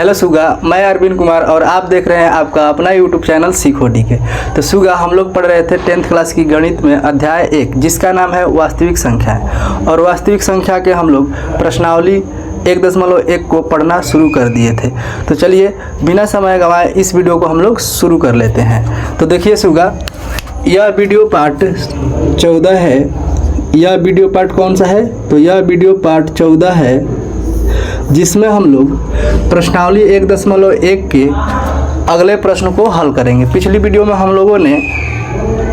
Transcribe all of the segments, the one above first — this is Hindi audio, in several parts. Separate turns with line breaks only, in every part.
हेलो सुगा, मैं अरविंद कुमार और आप देख रहे हैं आपका अपना यूट्यूब चैनल सीखो डीके। तो सुगा, हम लोग पढ़ रहे थे 10th क्लास की गणित में अध्याय 1 जिसका नाम है वास्तविक संख्याएं। और वास्तविक संख्या के हम लोग प्रश्नावली 1.1 को पढ़ना शुरू कर दिए थे। तो चलिए बिना समय गंवाए इस वीडियो को हम लोग शुरू कर लेते हैं। तो देखिए सुगा, यह वीडियो पार्ट 14 है। यह वीडियो पार्ट कौन सा है? तो यह वीडियो पार्ट 14 है, जिसमें हम लोग प्रश्नावली 1.1 के अगले प्रश्न को हल करेंगे। पिछली वीडियो में हम लोगों ने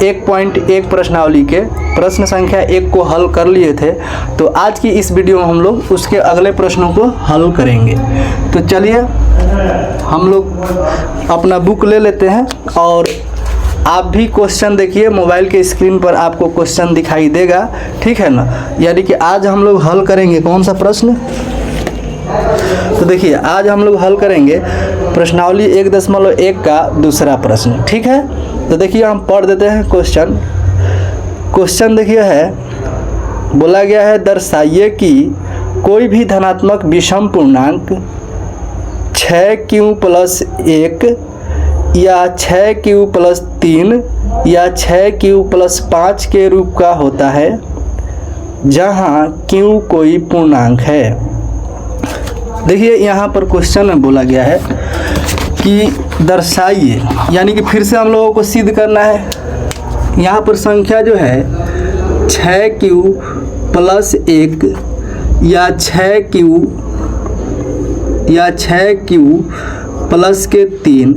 1.1 प्रश्नावली के प्रश्न संख्या 1 को हल कर लिए थे। तो आज की इस वीडियो में हम लोग उसके अगले प्रश्नों को हल करेंगे। तो चलिए हम लोग अपना बुक ले लेते हैं और आप भी क्वेश्चन देखिए। मोबाइल के स्क्रीन पर आपको क्वेश्चन दिखाई देगा, ठीक है ना। यानी कि आज हम लोग हल करेंगे कौन सा प्रश्न? तो देखिए आज हम लोग हल करेंगे प्रश्नावली 1.1 का दूसरा प्रश्न, ठीक है। तो देखिए हम पढ़ देते हैं क्वेश्चन देखिए है, बोला गया है दर्शाइए कि कोई भी धनात्मक विषम पूर्णांक 6q + 1 या 6q + 3 या 6q + 5 के रूप का होता है जहाँ q कोई पूर्णांक है। देखिए यहाँ पर क्वेश्चन में बोला गया है कि दर्शाइए, यानी कि फिर से हम लोगों को सिद्ध करना है। यहाँ पर संख्या जो है 6q + 1 या 6q + 3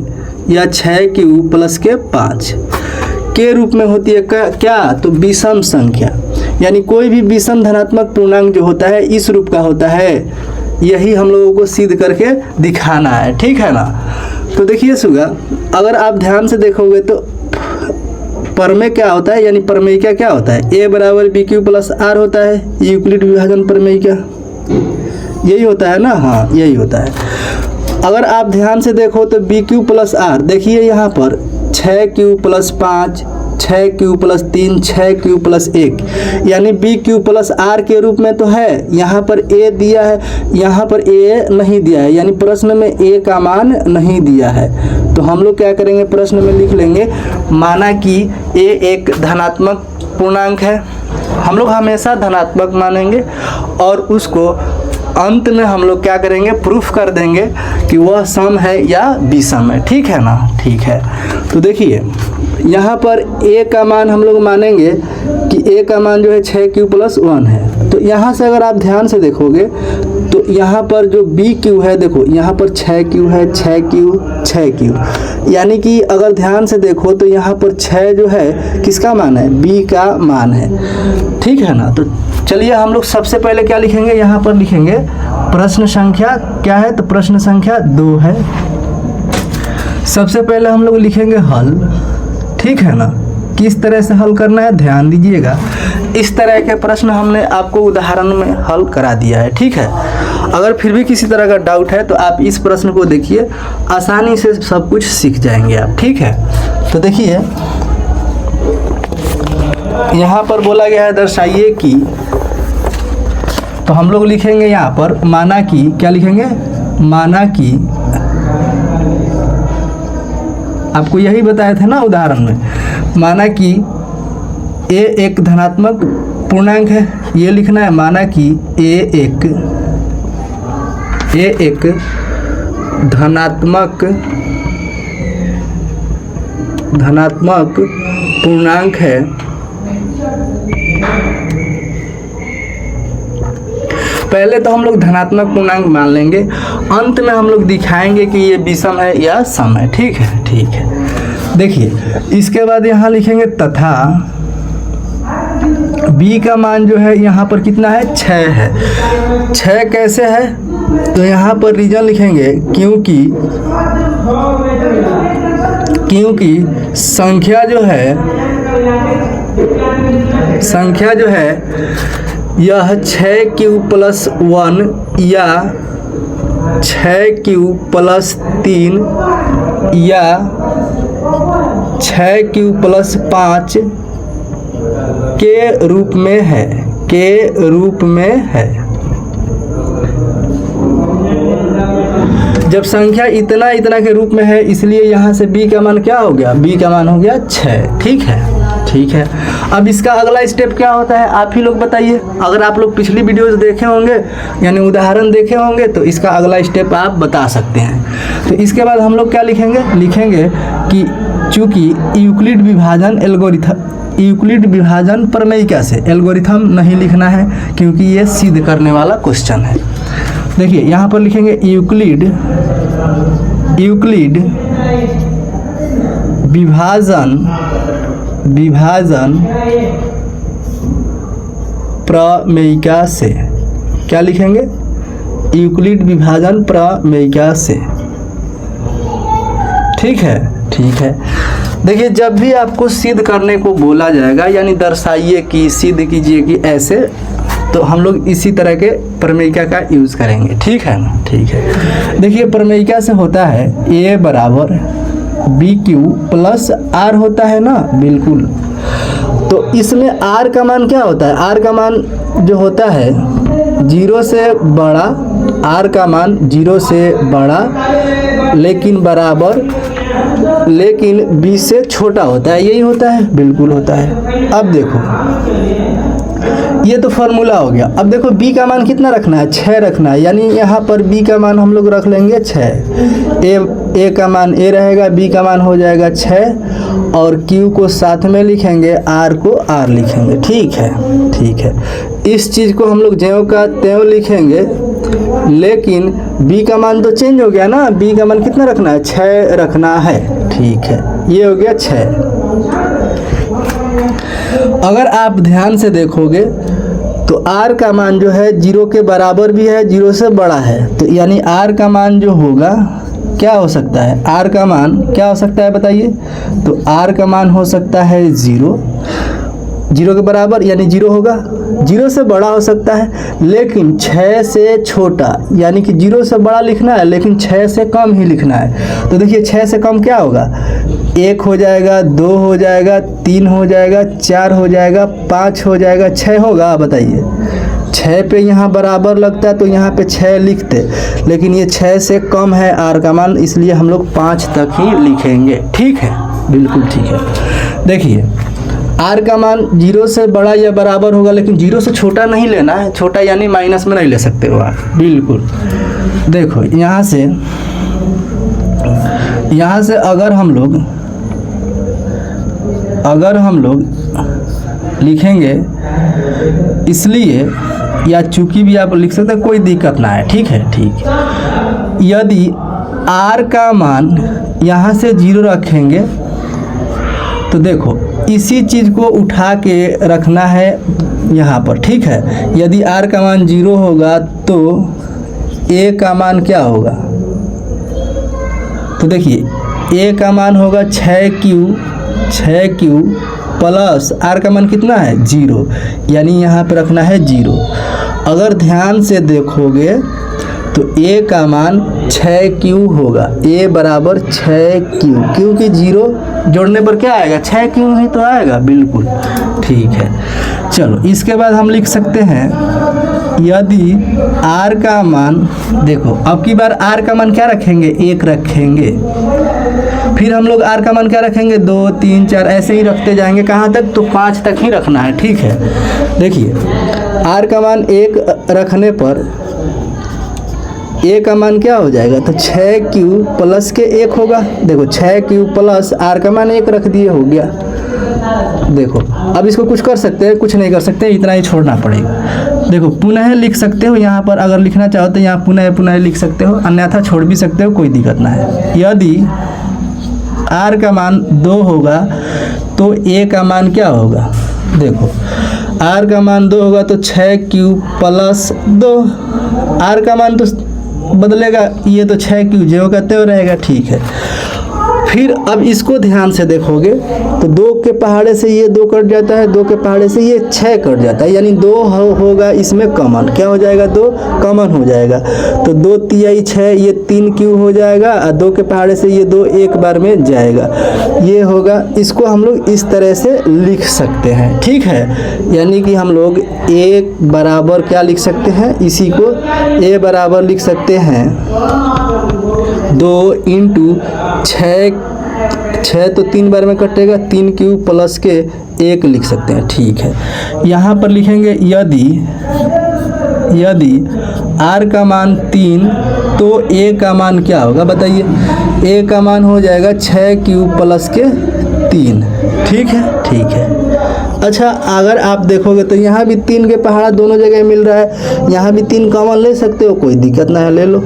या 6q + 5 के रूप में होती है क्या? तो विषम संख्या, यानी कोई भी विषम धनात्मक पूर्णांक जो होता है इस रूप का होता है। यही हम लोगों को सिद्ध करके दिखाना है, ठीक है ना। तो देखिए सुगा, अगर आप ध्यान से देखोगे तो प्रमेय क्या होता है, यानी प्रमेय क्या होता है? a = bq + r होता है। यूक्लिड विभाजन प्रमेय क्या यही होता है ना? हाँ, यही होता है। अगर आप ध्यान से देखो तो bq + r, देखिए यहाँ पर 6q + 5 6q + 3 6q + 1, यानी bq + r के रूप में तो है। यहाँ पर a दिया है, यहाँ पर a नहीं दिया है, यानी प्रश्न में a का मान नहीं दिया है। तो हम लोग क्या करेंगे, प्रश्न में लिख लेंगे माना कि a एक धनात्मक पूर्णांक है। हम लोग हमेशा धनात्मक मानेंगे और उसको अंत में हम लोग क्या करेंगे, प्रूफ कर देंगे कि वह सम है या विषम है, ठीक है ना। ठीक है, तो देखिए यहाँ पर a का मान हम लोग मानेंगे कि a का मान जो है 6q + 1 है। तो यहाँ से अगर आप ध्यान से देखोगे तो यहाँ पर जो bq है, देखो यहाँ पर 6q है, 6q, यानी कि अगर ध्यान से देखो तो यहाँ पर 6 जो है किसका मान है? b का मान है, ठीक है ना। तो चलिए हम लोग सबसे पहले क्या लिखेंगे, यहाँ पर लिखेंगे प्रश्न संख्या क्या है? तो प्रश्न संख्या 2 है। सबसे पहले हम लोग लिखेंगे हल, ठीक है ना। किस तरह से हल करना है ध्यान दीजिएगा। इस तरह के प्रश्न हमने आपको उदाहरण में हल करा दिया है, ठीक है। अगर फिर भी किसी तरह का डाउट है तो आप इस प्रश्न को देखिए, आसानी से सब कुछ सीख जाएंगे आप, ठीक है। तो देखिए यहाँ पर बोला गया है दर्शाइए कि, तो हम लोग लिखेंगे यहाँ पर माना कि, क्या लिखेंगे? माना कि, आपको यही बताया था ना उदाहरण में, माना कि a एक धनात्मक पूर्णांक है, ये लिखना है। माना कि a एक धनात्मक पूर्णांक है। पहले तो हम लोग धनात्मक पूर्णांक मान लेंगे, अंत में हम लोग दिखाएंगे कि ये विषम है या सम है, ठीक है। ठीक है, देखिए इसके बाद यहाँ लिखेंगे तथा b का मान जो है यहाँ पर कितना है? 6 है। 6 कैसे है? तो यहाँ पर रीजन लिखेंगे क्योंकि संख्या जो है यह 6q + 1 या 6q + 3 या 6q + 5 के रूप में है। जब संख्या इतना इतना के रूप में है इसलिए यहाँ से b का मान क्या हो गया, b का मान हो गया 6। ठीक है, ठीक है। अब इसका अगला स्टेप क्या होता है आप ही लोग बताइए। अगर आप लोग पिछली वीडियोस देखे होंगे यानी उदाहरण देखे होंगे तो इसका अगला स्टेप आप बता सकते हैं। तो इसके बाद हम लोग क्या लिखेंगे कि चूँकि यूक्लिड विभाजन प्रमेयिका से एल्गोरिथम नहीं लिखना है क्योंकि ये सिद्ध करने वाला क्वेश्चन है। देखिए यहाँ पर लिखेंगे यूक्लिड विभाजन प्रमेयिका से। क्या लिखेंगे, यूक्लिड विभाजन प्रमेयिका से। ठीक है, ठीक है। देखिए जब भी आपको सिद्ध करने को बोला जाएगा यानी दर्शाइए कि, सिद्ध कीजिए कि, ऐसे तो हम लोग इसी तरह के प्रमेयिका का यूज़ करेंगे। ठीक है ना, ठीक है। देखिए प्रमेयिका से होता है a बराबर BQ प्लस R होता है ना, बिल्कुल। तो इसमें R का मान क्या होता है, R का मान जो होता है 0 से बड़ा, R का मान 0 से बड़ा लेकिन बराबर लेकिन b से छोटा होता है, यही होता है, बिल्कुल होता है। अब देखो ये तो फॉर्मूला हो गया। अब देखो b का मान कितना रखना है, 6 रखना है, यानी यहाँ पर b का मान हम लोग रख लेंगे 6। a का मान a रहेगा, b का मान हो जाएगा 6 और q को साथ में लिखेंगे, r को r लिखेंगे। ठीक है, ठीक है। इस चीज़ को हम लोग ज्यों का त्यों लिखेंगे लेकिन b का मान तो चेंज हो गया ना, b का मान कितना रखना है, 6 रखना है। ठीक है, ये हो गया 6। अगर आप ध्यान से देखोगे तो r का मान जो है 0 के बराबर भी है, 0 से बड़ा है, तो यानी r का मान जो होगा क्या हो सकता है, r का मान क्या हो सकता है बताइए। तो r का मान हो सकता है 0 के बराबर यानी 0 होगा, 0 से बड़ा हो सकता है लेकिन 6 से छोटा, यानी कि 0 से बड़ा लिखना है लेकिन 6 से कम ही लिखना है। तो देखिए 6 से कम क्या होगा, 1 हो जाएगा, 2 हो जाएगा, 3 हो जाएगा, 4 हो जाएगा, 5 हो जाएगा, 6 होगा। बताइए 6 पे यहाँ बराबर लगता है तो यहाँ पे 6 लिखते, लेकिन ये 6 से कम है r का मान, इसलिए हम लोग 5 तक ही लिखेंगे। ठीक है, बिल्कुल ठीक है। देखिए r का मान 0 से बड़ा या बराबर होगा लेकिन 0 से छोटा नहीं लेना है, छोटा यानी माइनस में नहीं ले सकते हो आप, बिल्कुल। देखो यहाँ से अगर हम लोग लिखेंगे इसलिए या चूंकि भी आप लिख सकते हैं, कोई दिक्कत ना है। ठीक है, ठीक। यदि r का मान यहाँ से 0 रखेंगे तो देखो इसी चीज़ को उठा के रखना है यहाँ पर। ठीक है, यदि r का मान 0 होगा तो a का मान क्या होगा, तो देखिए a का मान होगा 6q प्लस r का मान कितना है 0, यानी यहाँ पर रखना है 0। अगर ध्यान से देखोगे तो a का मान 6q होगा, a बराबर 6q, क्योंकि 0 जोड़ने पर क्या आएगा, 6q ही तो आएगा, बिल्कुल ठीक है। चलो इसके बाद हम लिख सकते हैं यदि r का मान, देखो अब की बार r का मान क्या रखेंगे, 1 रखेंगे, फिर हम लोग r का मान क्या रखेंगे, 2 3 4 ऐसे ही रखते जाएंगे, कहाँ तक, तो 5 तक ही रखना है। ठीक है, देखिए r का मान 1 रखने पर a का मान क्या हो जाएगा, तो 6q प्लस के 1 होगा। देखो 6q प्लस r का मान 1 रख दिए, हो गया। देखो अब इसको कुछ कर सकते हैं, कुछ नहीं कर सकते, इतना ही छोड़ना पड़ेगा। देखो पुनः लिख सकते हो, यहाँ पर अगर लिखना चाहो तो यहाँ पुनः लिख सकते हो, अन्यथा छोड़ भी सकते हो, कोई दिक्कत ना है। यदि r का मान 2 होगा तो a का मान क्या होगा, देखो r का मान 2 होगा तो 6q प्लस 2, r का मान तो बदलेगा, ये तो 6q जो का त्यों रहेगा। ठीक है, फिर अब इसको ध्यान से देखोगे तो 2 के पहाड़े से ये 2 कट जाता है, 2 के पहाड़े से ये 6 कट जाता है, यानी 2 होगा इसमें कॉमन, क्या हो जाएगा, 2 कॉमन हो जाएगा। तो 2 तिहाई 6, ये 3q हो जाएगा, और 2 के पहाड़े से ये 2 एक बार में जाएगा, ये होगा। इसको हम लोग इस तरह से लिख सकते हैं। ठीक है, यानी कि हम लोग a बराबर क्या लिख सकते हैं, इसी को a बराबर लिख सकते हैं 2 इंटू 6, 6 तो 3 बार में कटेगा, 3 क्यूब प्लस के 1 लिख सकते हैं। ठीक है, यहाँ पर लिखेंगे यदि r का मान 3 तो a का मान क्या होगा बताइए। a का मान हो जाएगा 6 क्यूब प्लस के 3। ठीक है, ठीक है। अच्छा, अगर आप देखोगे तो यहाँ भी 3 के पहाड़ा दोनों जगह मिल रहा है, यहाँ भी 3 कॉमन ले सकते हो, कोई दिक्कत ना है, ले लो।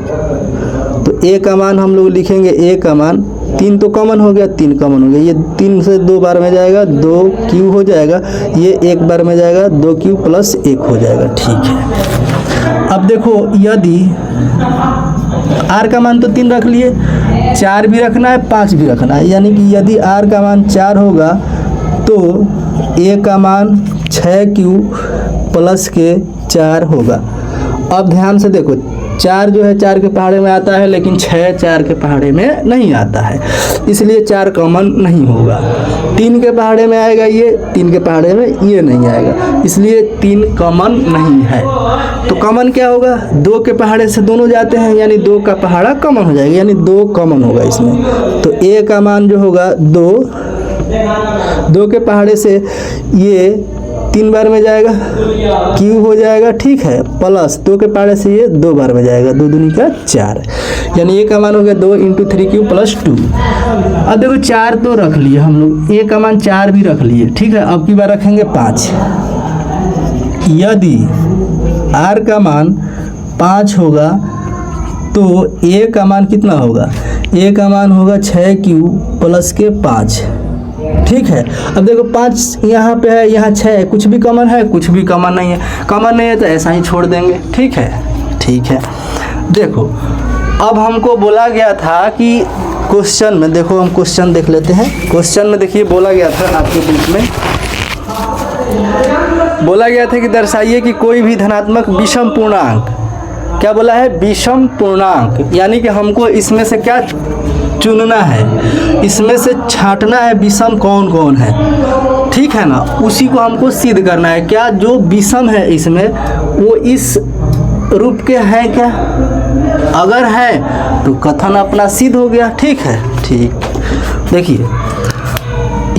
तो a का मान हम लोग लिखेंगे, a का मान 3 तो कॉमन हो गया, 3 कॉमन हो गया, ये 3 से 2 बार में जाएगा, 2 क्यूब हो जाएगा, ये 1 बार में जाएगा, 2 क्यूब प्लस 1 हो जाएगा। ठीक है, अब देखो यदि r का मान तो 3 रख लिए, 4 भी रखना है, 5 भी रखना है, यानी कि यदि r का मान 4 होगा तो a का मान 6 क्यूब प्लस के 4 होगा। अब ध्यान से देखो, 4 जो है 4 के पहाड़े में आता है, लेकिन 6 4 के पहाड़े में नहीं आता है, इसलिए 4 कॉमन नहीं होगा। 3 के पहाड़े में आएगा ये, 3 के पहाड़े में ये नहीं आएगा, इसलिए 3 कॉमन नहीं है। तो कॉमन क्या होगा, 2 के पहाड़े से दोनों जाते हैं, यानी 2 का पहाड़ा कॉमन हो जाएगा, यानी 2 कॉमन होगा इसमें। तो a का मान जो होगा 2 के पहाड़े से ये 3 बार में जाएगा, क्यूब हो जाएगा। ठीक है, प्लस 2 के पहाड़े से ये 2 बार में जाएगा, 2 दूनी का 4, यानी a का मान हो गया 2 इंटू 3 क्यूब प्लस 2। अब देखो 4 तो रख लिए हम लोग, a का मान 4 भी रख लिए। ठीक है, अब की बार रखेंगे 5। यदि r का मान 5 होगा तो a का मान कितना होगा, a का मान होगा 6 क्यूब प्लस के 5। ठीक है, अब देखो 5 यहाँ पे है, यहाँ 6 है, कुछ भी कॉमन है, कुछ भी कॉमन नहीं है, कॉमन नहीं है तो ऐसा ही छोड़ देंगे। ठीक है, ठीक है। देखो अब हमको बोला गया था कि क्वेश्चन में, देखो हम क्वेश्चन देख लेते हैं। क्वेश्चन में देखिए बोला गया था आपके बुक में, बोला गया था कि दर्शाइए कि कोई भी धनात्मक विषम पूर्णांक, क्या बोला है, विषम पूर्णांक, यानी कि हमको इसमें से क्या चुनना है, इसमें से छांटना है विषम कौन कौन है। ठीक है ना, उसी को हमको सिद्ध करना है। क्या जो विषम है इसमें वो इस रूप के हैं क्या, अगर है तो कथन अपना सिद्ध हो गया। ठीक है, ठीक। देखिए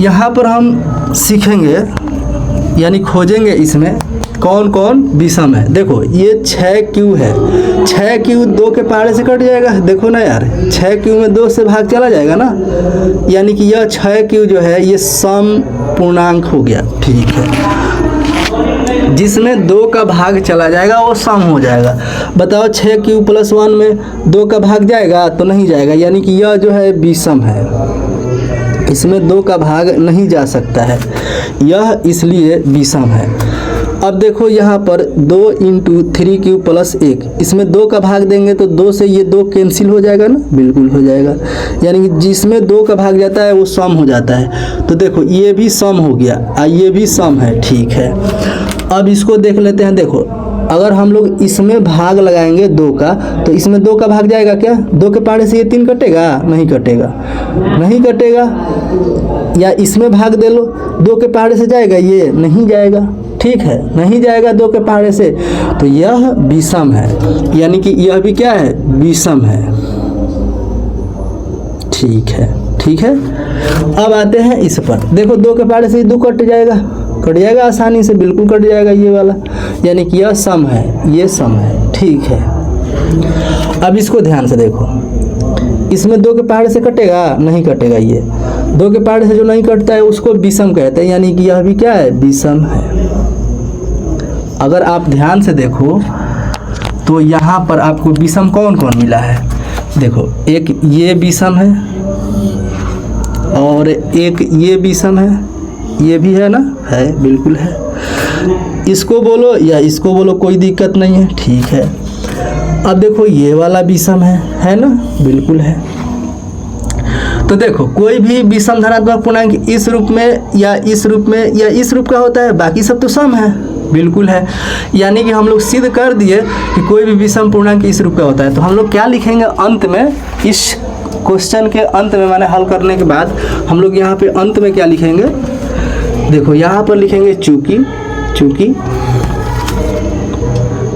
यहाँ पर हम सीखेंगे, यानी खोजेंगे इसमें कौन कौन विषम है। देखो ये 6 क्यू है, 6 क्यू 2 के पहाड़े से कट जाएगा, देखो ना यार, 6 क्यू में 2 से भाग चला जाएगा ना, यानी कि यह 6 क्यू जो है ये सम पूर्णांक हो गया। ठीक है, जिसमें 2 का भाग चला जाएगा वो सम हो जाएगा। बताओ 6 क्यू प्लस 1 में 2 का भाग जाएगा तो नहीं जाएगा, यानी कि यह जो है विषम है, इसमें 2 का भाग नहीं जा सकता है, यह इसलिए विषम है। अब देखो यहाँ पर 2 इंटू 3 क्यूब प्लस 1, इसमें 2 का भाग देंगे तो 2 से ये 2 कैंसिल हो जाएगा ना, बिल्कुल हो जाएगा, यानी कि जिसमें 2 का भाग जाता है वो सम हो जाता है। तो देखो ये भी सम हो गया, ये भी सम है। ठीक है, अब इसको देख लेते हैं। देखो अगर हम लोग इसमें भाग लगाएंगे 2 का, तो इसमें 2 का भाग जाएगा क्या, 2 के पहाड़े से ये 3 कटेगा, नहीं कटेगा, नहीं कटेगा। या इसमें भाग दे लो, 2 के पहाड़े से जाएगा, ये नहीं जाएगा। ठीक है, नहीं जाएगा 2 के पहाड़े से, तो यह विषम है, यानी कि यह भी क्या है, विषम है। ठीक है, ठीक है। अब आते हैं इस पर, देखो 2 के पहाड़े से 2 कट जाएगा, कट जाएगा आसानी से, बिल्कुल कट जाएगा ये वाला, यानी कि यह सम है, ये सम है। ठीक है, अब इसको ध्यान से देखो, इसमें 2 के पहाड़े से कटेगा, नहीं कटेगा, ये 2 के पहाड़े से जो नहीं कटता है उसको विषम कहते हैं, यानी कि यह भी क्या है, विषम है। अगर आप ध्यान से देखो तो यहाँ पर आपको विषम कौन कौन मिला है, देखो एक ये विषम है और एक ये विषम है, ये भी है ना, है, बिल्कुल है। इसको बोलो या इसको बोलो, कोई दिक्कत नहीं है। ठीक है, अब देखो ये वाला विषम है ना, बिल्कुल है। तो देखो कोई भी विषम धनात्मक पूर्णांक इस रूप में या इस रूप में या इस रूप का होता है, बाकी सब तो सम है, बिल्कुल है। यानी कि हम लोग सिद्ध कर दिए कि कोई भी विषम पूर्णांक इस रूप का होता है। तो हम लोग क्या लिखेंगे अंत में, इस क्वेश्चन के अंत में, माने हल करने के बाद हम लोग यहाँ पे अंत में क्या लिखेंगे, देखो यहाँ पर लिखेंगे चूंकि, चूंकि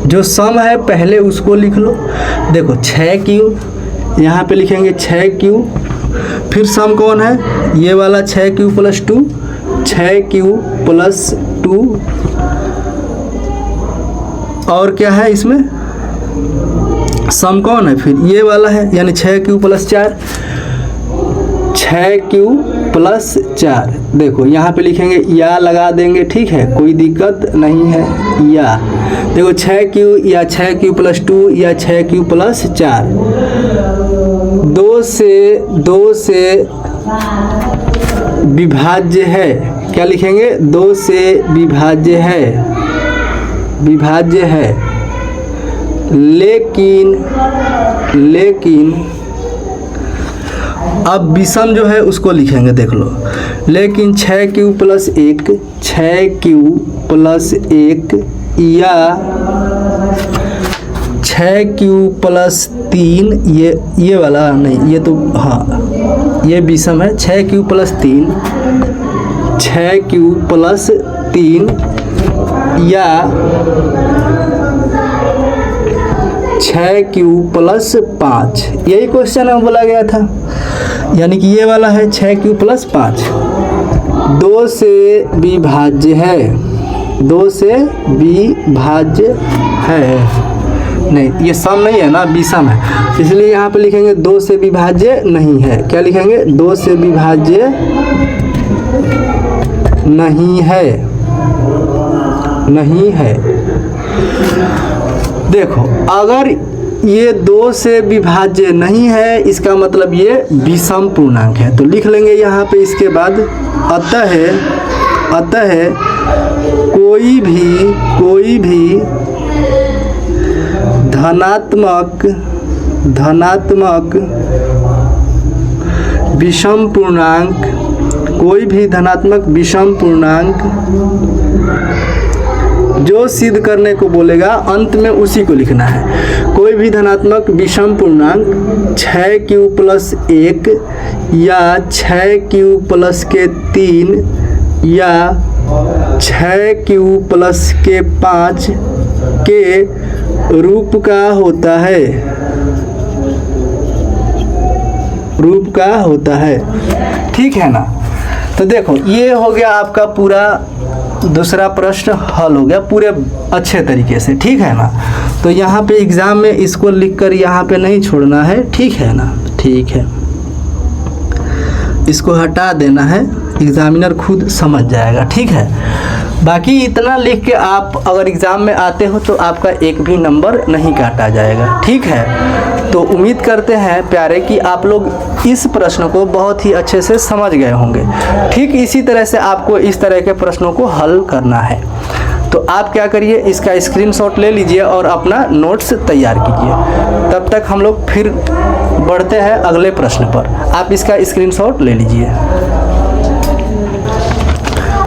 जो सम है पहले उसको लिख लो। देखो 6 क्यू यहाँ पे लिखेंगे 6Q, फिर सम कौन है, ये वाला 6Q + 2, 6Q + 2, और क्या है इसमें सम कौन है, फिर ये वाला है, यानी 6Q + 4, 6Q + 4। देखो यहाँ पे लिखेंगे या लगा देंगे, ठीक है, कोई दिक्कत नहीं है। या देखो 6Q या 6Q + 2 या 6Q + 4, 2 से विभाज्य है। क्या लिखेंगे, 2 से विभाज्य है, लेकिन अब विषम जो है उसको लिखेंगे, देख लो। लेकिन 6Q + 1, 6Q + 1 या 6Q + 3, ये वाला नहीं, ये तो हाँ ये विषम है। 6Q + 3, 6Q + 3 या 6Q + 5, यही क्वेश्चन में बोला गया था, यानी कि ये वाला है 6Q + 5, 2 से विभाज्य है, 2 से विभाज्य है। नहीं, ये सम नहीं है ना, विषम है, इसलिए यहाँ पे लिखेंगे 2 से विभाज्य नहीं है। क्या लिखेंगे, 2 से विभाज्य नहीं है। देखो अगर ये 2 से विभाज्य नहीं है, इसका मतलब ये विषम पूर्णांक है, तो लिख लेंगे यहाँ पे इसके बाद अतः कोई भी धनात्मक विषम पूर्णांक, कोई भी धनात्मक विषम पूर्णांक जो सिद्ध करने को बोलेगा अंत में उसी को लिखना है। कोई भी धनात्मक विषम पूर्णांक 6Q + 1 या 6Q + 3 या 6Q + 5 के रूप का होता है, ठीक है ना। तो देखो ये हो गया आपका पूरा दूसरा प्रश्न हल हो गया पूरे अच्छे तरीके से, ठीक है ना। तो यहाँ पे एग्ज़ाम में इसको लिखकर यहाँ पे नहीं छोड़ना है, ठीक है ना, ठीक है, इसको हटा देना है, एग्जामिनर खुद समझ जाएगा, ठीक है। बाकी इतना लिख के आप अगर एग्ज़ाम में आते हो तो आपका एक भी नंबर नहीं काटा जाएगा, ठीक है। तो उम्मीद करते हैं प्यारे कि आप लोग इस प्रश्न को बहुत ही अच्छे से समझ गए होंगे। ठीक इसी तरह से आपको इस तरह के प्रश्नों को हल करना है। तो आप क्या करिए, इसका स्क्रीनशॉट ले लीजिए और अपना नोट्स तैयार कीजिए। तब तक हम लोग फिर बढ़ते हैं अगले प्रश्न पर। आप इसका स्क्रीनशॉट ले लीजिए।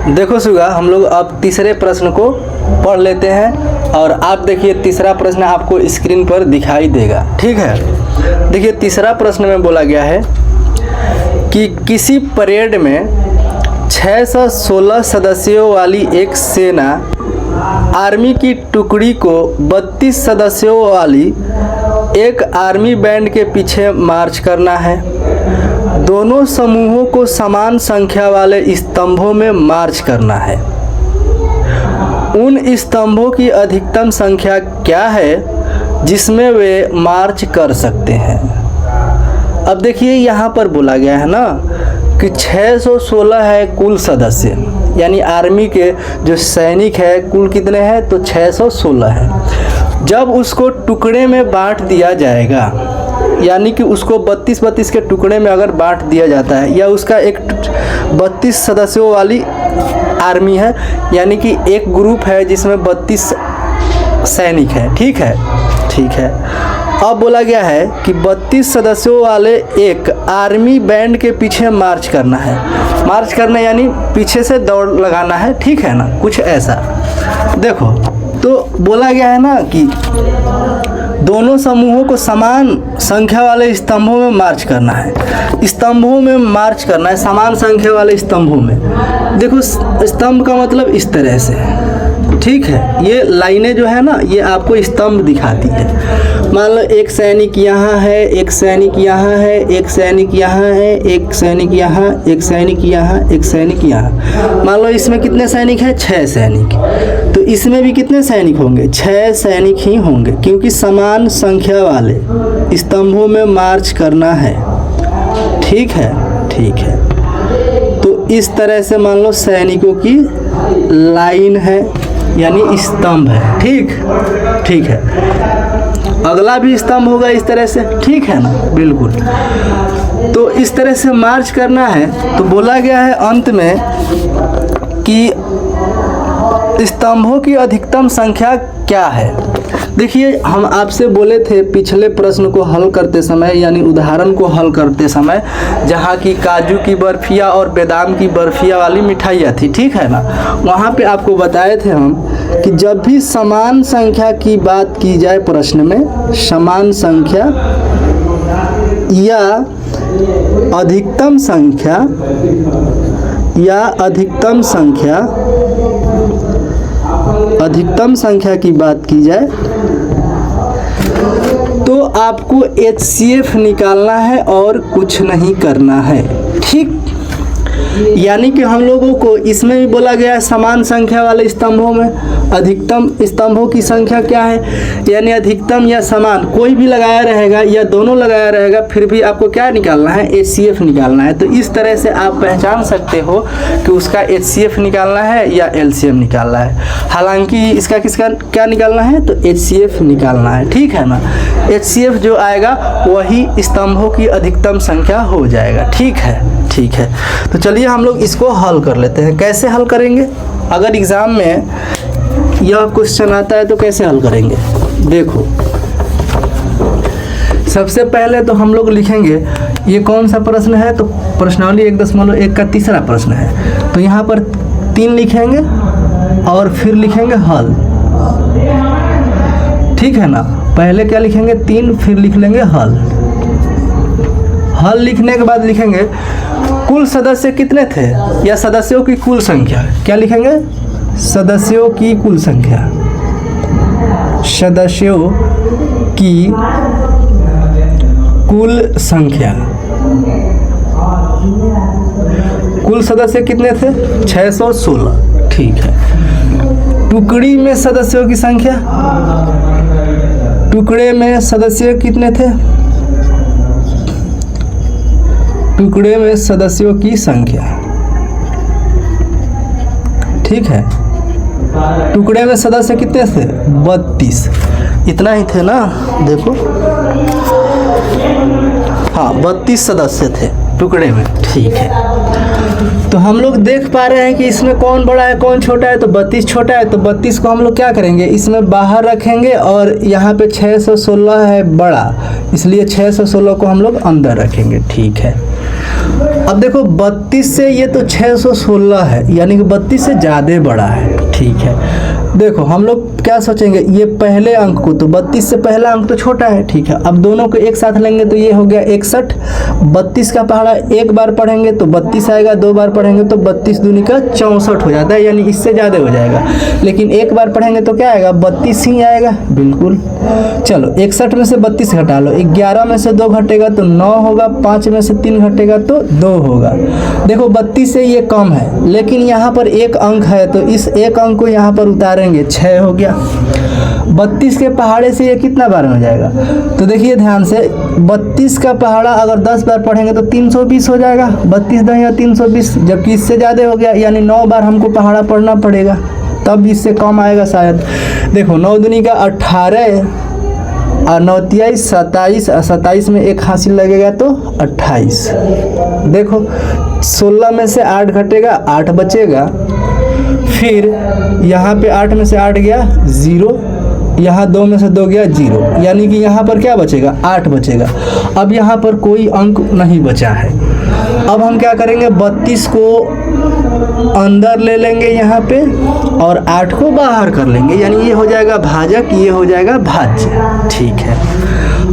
देखो सुगा, हम लोग अब तीसरे प्रश्न को पढ़ लेते हैं और आप देखिए तीसरा प्रश्न आपको स्क्रीन पर दिखाई देगा, ठीक है। देखिए तीसरा प्रश्न में बोला गया है कि किसी परेड में 616 सदस्यों वाली एक सेना आर्मी की टुकड़ी को 32 सदस्यों वाली एक आर्मी बैंड के पीछे मार्च करना है। दोनों समूहों को समान संख्या वाले स्तंभों में मार्च करना है। उन स्तंभों की अधिकतम संख्या क्या है जिसमें वे मार्च कर सकते हैं। अब देखिए यहाँ पर बोला गया है ना कि 616 है कुल सदस्य, यानी आर्मी के जो सैनिक है कुल कितने हैं, तो 616 है। जब उसको टुकड़े में बांट दिया जाएगा, यानी कि उसको 32 के टुकड़े में अगर बांट दिया जाता है, या उसका एक 32 सदस्यों वाली आर्मी है, यानी कि एक ग्रुप है जिसमें 32 सैनिक है, ठीक है, ठीक है। अब बोला गया है कि 32 सदस्यों वाले एक आर्मी बैंड के पीछे मार्च करना है। मार्च करना यानी पीछे से दौड़ लगाना है, ठीक है ना, कुछ ऐसा। देखो तो बोला गया है ना कि दोनों समूहों को समान संख्या वाले स्तंभों में मार्च करना है। स्तंभों में मार्च करना है, समान संख्या वाले स्तंभों में। देखो स्तंभ का मतलब इस तरह से, ठीक है, ये लाइनें जो है ना ये आपको स्तंभ दिखाती है। मान लो एक सैनिक यहाँ है, एक सैनिक यहाँ है, एक सैनिक यहाँ है, एक सैनिक यहाँ, एक सैनिक यहाँ, एक सैनिक यहाँ। मान लो इसमें कितने सैनिक हैं? 6 सैनिक। तो इसमें भी कितने सैनिक होंगे? 6 सैनिक ही होंगे, क्योंकि समान संख्या वाले स्तंभों में मार्च करना है। ठीक है, ठीक है। तो इस तरह से मान लो सैनिकों की लाइन है, यानी स्तंभ है। ठीक, ठीक है। अगला भी स्तंभ होगा इस तरह से, ठीक है ना? बिल्कुल। तो इस तरह से मार्च करना है। तो बोला गया है अंत में कि स्तंभों की अधिकतम संख्या क्या है। देखिए, हम आपसे बोले थे पिछले प्रश्न को हल करते समय, यानी उदाहरण को हल करते समय, जहाँ की काजू की बर्फिया और बादाम की बर्फिया वाली मिठाइयाँ थी, ठीक है ना? वहाँ पे आपको बताए थे हम कि जब भी समान संख्या की बात की जाए प्रश्न में, समान संख्या या अधिकतम संख्या अधिकतम संख्या की बात की जाए तो आपको HCF निकालना है और कुछ नहीं करना है। ठीक, यानी कि हम लोगों को इसमें भी बोला गया है समान संख्या वाले स्तंभों में अधिकतम स्तंभों की संख्या क्या है, यानी अधिकतम या समान कोई भी लगाया रहेगा या दोनों लगाया रहेगा, फिर भी आपको क्या निकालना है? HCF निकालना है। तो इस तरह से आप पहचान सकते हो कि उसका HCF निकालना है या LCM निकालना है। हालांकि इसका किसका क्या निकालना है? तो HCF निकालना है। ठीक है ना? HCF जो आएगा वही स्तंभों की अधिकतम संख्या हो जाएगा। ठीक है, ठीक है। तो चलिए हम लोग इसको हल कर लेते हैं। कैसे हल करेंगे? अगर एग्ज़ाम में यह क्वेश्चन आता है तो कैसे हल करेंगे? देखो, सबसे पहले तो हम लोग लिखेंगे ये कौन सा प्रश्न है, तो प्रश्नावली 1.1 का तीसरा प्रश्न है। तो यहाँ पर 3 लिखेंगे और फिर लिखेंगे हल। ठीक है ना? पहले क्या लिखेंगे? 3, फिर लिख लेंगे हल। हल लिखने के बाद लिखेंगे कुल सदस्य कितने थे, या सदस्यों की कुल संख्या। क्या लिखेंगे? सदस्यों की कुल संख्या। सदस्यों की कुल संख्या। कुल सदस्य कितने थे? 616। ठीक है। टुकड़ी में सदस्यों की संख्या, टुकड़े में सदस्य कितने थे? टुकड़े में सदस्यों की संख्या। ठीक है। टुकड़े में सदस्य कितने थे? 32। इतना ही थे ना? देखो, हाँ, 32 सदस्य थे टुकड़े में। ठीक है। तो हम लोग देख पा रहे हैं कि इसमें कौन बड़ा है कौन छोटा है। तो 32 छोटा है, तो 32 को हम लोग क्या करेंगे? इसमें बाहर रखेंगे और यहाँ पे 616 है बड़ा, इसलिए 616 को हम लोग अंदर रखेंगे। ठीक है। अब देखो 32 से ये तो 616 है, यानी कि 32 से ज़्यादा बड़ा है। ठीक है। देखो हम लोग क्या सोचेंगे, ये पहले अंक को, तो 32 से पहला अंक तो छोटा है। ठीक है। अब दोनों को एक साथ लेंगे तो ये हो गया 61। 32 का पहाड़ा एक बार पढ़ेंगे तो 32 आएगा, 2 बार पढ़ेंगे तो 32 दूनी का 64 हो जाता है, यानी इससे ज़्यादा हो जाएगा। लेकिन एक बार पढ़ेंगे तो क्या आएगा? 32 ही आएगा। बिल्कुल। चलो 61 में से 32 घटा लो, 11 में से 2 घटेगा तो 9 होगा, 5 में से 3 घटेगा तो 2 होगा। देखो 32 से ये कम है, लेकिन यहाँ पर एक अंक है, तो इस एक अंक को यहाँ पर उतारेंगे, 6 हो गया। 32 के पहाड़े से ये कितना बार में हो जाएगा? तो देखिए ध्यान से, 32 का पहाड़ा अगर 10 बार पढ़ेंगे तो 320 हो जाएगा। 32 दहिया 320, जबकि इससे ज़्यादा हो गया, यानी 9 बार हमको पहाड़ा पढ़ना पड़ेगा, तब इससे कम आएगा शायद। देखो 9 दूनी का 18 और 9 तियाई 27, 27 में एक हासिल लगेगा तो 28। देखो 16 में से 8 घटेगा, 8 बचेगा। फिर यहाँ पे 8 में से 8 गया 0, यहाँ 2 में से 2 गया 0, यानी कि यहाँ पर क्या बचेगा? 8 बचेगा। अब यहाँ पर कोई अंक नहीं बचा है। अब हम क्या करेंगे? 32 को अंदर ले लेंगे यहाँ पे और 8 को बाहर कर लेंगे, यानी ये हो जाएगा भाजक, ये हो जाएगा भाज्य। ठीक है।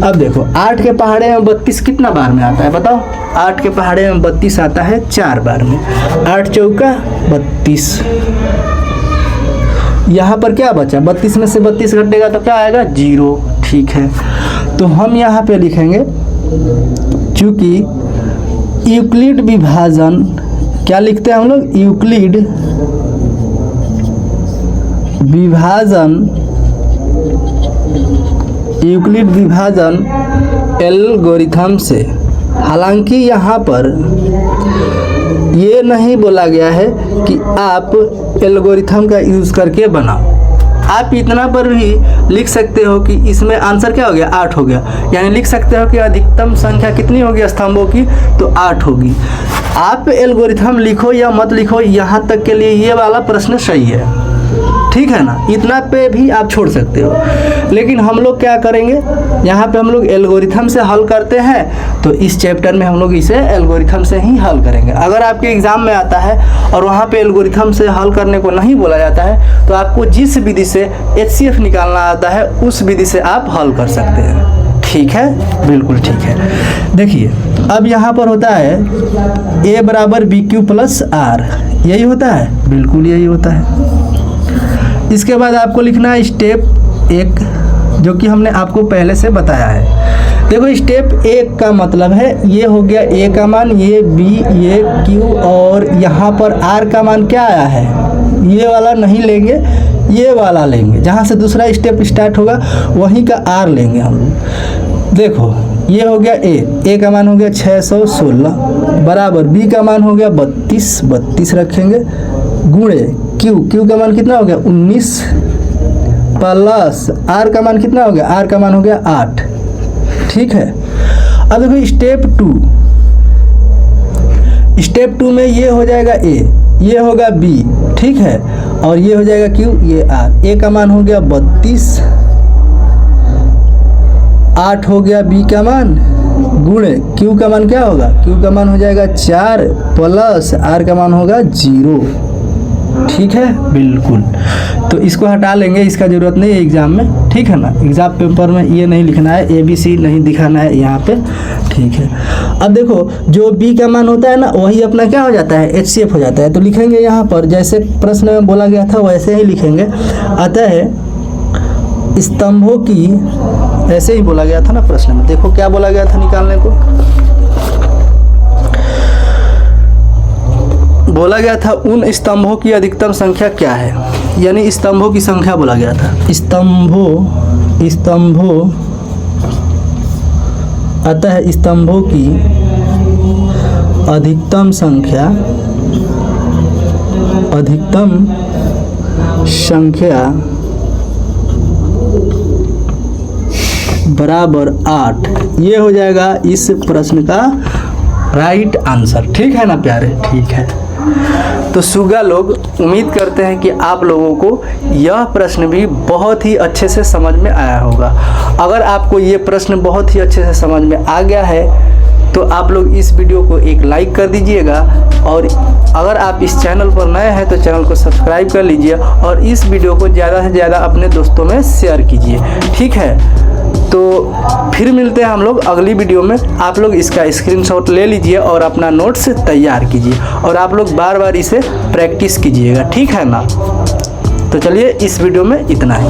अब देखो 8 के पहाड़े में 32 कितना बार में आता है बताओ? 8 के पहाड़े में 32 आता है 4 बार में। 8 चौका 32, यहाँ पर क्या बचा, 32 में से 32 घटेगा तो क्या आएगा 0। ठीक है, तो हम यहाँ पे लिखेंगे चूँकि यूक्लिड विभाजन, क्या लिखते हैं हम लोग, यूक्लिड विभाजन एल्गोरिथम से। हालांकि यहाँ पर ये नहीं बोला गया है कि आप एल्गोरिथम का यूज़ करके बनाओ। आप इतना पर भी लिख सकते हो कि इसमें आंसर क्या हो गया, 8 हो गया। यानी लिख सकते हो कि अधिकतम संख्या कितनी होगी स्तंभों की, तो 8 होगी। आप एल्गोरिथम लिखो या मत लिखो, यहाँ तक के लिए ये वाला प्रश्न सही है। ठीक है ना, इतना पे भी आप छोड़ सकते हो। लेकिन हम लोग क्या करेंगे, यहाँ पे हम लोग एल्गोरिथम से हल करते हैं, तो इस चैप्टर में हम लोग इसे एल्गोरिथम से ही हल करेंगे। अगर आपके एग्जाम में आता है और वहाँ पे एल्गोरिथम से हल करने को नहीं बोला जाता है, तो आपको जिस विधि से HCF निकालना आता है उस विधि से आप हल कर सकते हैं। ठीक है, बिल्कुल ठीक है। देखिए अब यहाँ पर होता है A बराबर BQ प्लस R, यही होता है, बिल्कुल यही होता है। इसके बाद आपको लिखना है स्टेप 1, जो कि हमने आपको पहले से बताया है। देखो स्टेप 1 का मतलब है ये हो गया A का मान, ये B, ये Q, और यहाँ पर R का मान क्या आया है, ये वाला नहीं लेंगे, ये वाला लेंगे। जहाँ से दूसरा स्टेप स्टार्ट होगा वहीं का R लेंगे हम। देखो ये हो गया A का मान हो गया 616 बराबर B का मान हो गया 32 रखेंगे, गुणे Q का मान कितना हो गया 19 प्लस R का मान कितना हो गया, R का मान हो गया 8। ठीक है, अब देखो स्टेप 2 में ये हो जाएगा A, ये होगा B, ठीक है, और ये हो जाएगा Q, ये R। A का मान हो गया 32, 8 हो गया B का मान, गुणे Q का मान क्या होगा, Q का मान हो जाएगा 4 प्लस R का मान होगा 0। ठीक है, बिल्कुल। तो इसको हटा लेंगे, इसका ज़रूरत नहीं है एग्ज़ाम में। ठीक है ना, एग्ज़ाम पेपर में ये नहीं लिखना है, ABC नहीं दिखाना है यहाँ पे। ठीक है, अब देखो जो B का मान होता है ना, वही अपना क्या हो जाता है, HCF हो जाता है। तो लिखेंगे यहाँ पर जैसे प्रश्न में बोला गया था वैसे ही लिखेंगे। अतः स्तंभों की, ऐसे ही बोला गया था ना प्रश्न में, देखो क्या बोला गया था निकालने को, बोला गया था उन स्तंभों की अधिकतम संख्या क्या है, यानी स्तंभों की संख्या बोला गया था। स्तंभों अतः स्तंभों की अधिकतम संख्या बराबर 8। ये हो जाएगा इस प्रश्न का राइट आंसर। ठीक है ना प्यारे, ठीक है। तो सुगा लोग, उम्मीद करते हैं कि आप लोगों को यह प्रश्न भी बहुत ही अच्छे से समझ में आया होगा। अगर आपको ये प्रश्न बहुत ही अच्छे से समझ में आ गया है तो आप लोग इस वीडियो को एक लाइक कर दीजिएगा, और अगर आप इस चैनल पर नए हैं तो चैनल को सब्सक्राइब कर लीजिए, और इस वीडियो को ज़्यादा से ज़्यादा अपने दोस्तों में शेयर कीजिए। ठीक है, तो फिर मिलते हैं हम लोग अगली वीडियो में। आप लोग इसका स्क्रीनशॉट ले लीजिए और अपना नोट्स तैयार कीजिए, और आप लोग बार बार इसे प्रैक्टिस कीजिएगा। ठीक है ना, तो चलिए इस वीडियो में इतना ही।